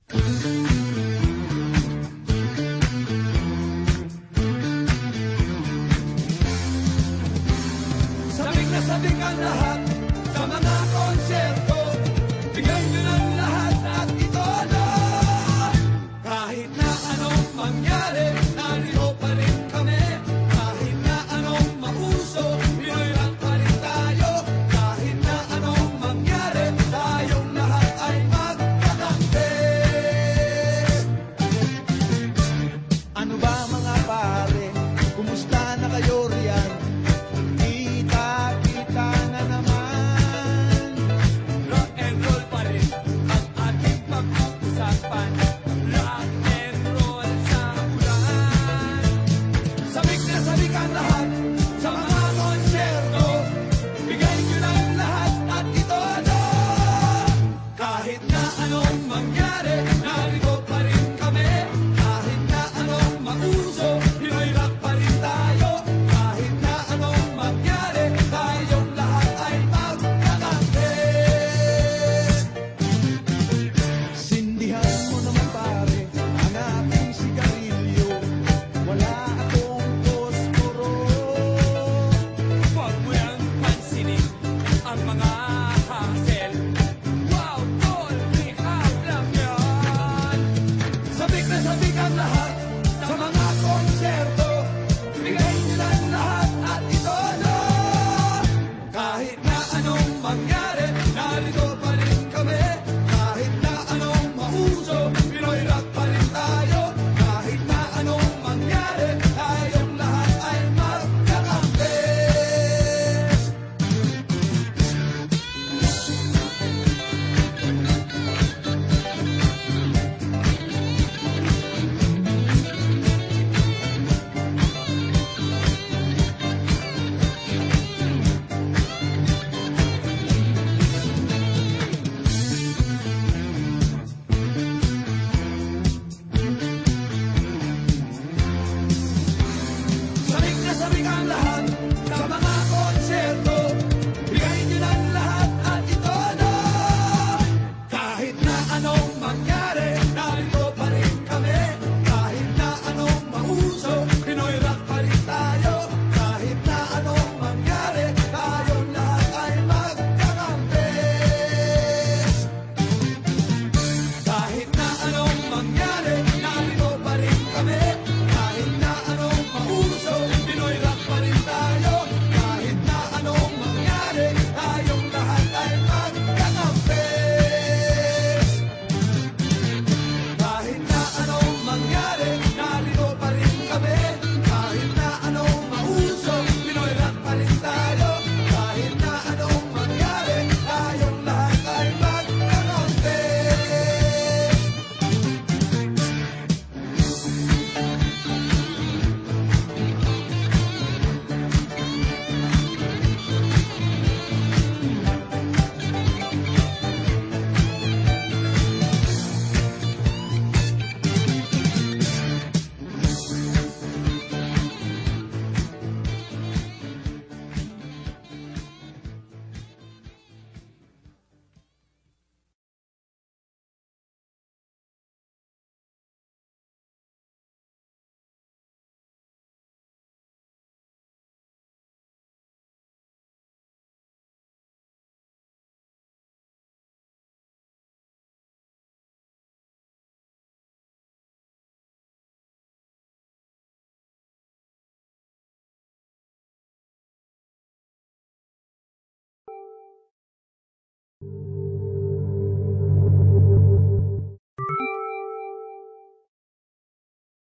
Sabik na sabik ang lahat sa mga konsyerto. Bigay nyo ng lahat at ito na. Kahit na anong mangyari, narito pa rin kami. Kahit na anong mauso, Pinoy lang pa rin tayo. Kahit na anong mangyari, tayong lahat ay magkakampi. Ano ba mga pare, kumusta na kayo riyan? Kita na naman. Rock and roll pa rin ang ating pag-uusapan. Rock and roll sa ulan. Sabik na sabik ang lahat sa mga konsyerto. Bigay nyo ng lahat at ito na. Kahit na anong mangyari, narito pa rin kami. Kahit na anong mauso, Pinoy rock pa rin tayo. Kahit na anong mangyari, tayong lahat ay magkakampi. Sindihan mo naman pare, ang ating sigarilyo. Wala akong posporo. Huwag mo nang pansinin ang mga hassle. Wow, tol, rehab lang yan. Sabik na sabik ang lahat sa mga konsyerto. Bigay nyo lang lahat at ito na. Kahit na anong mangyari,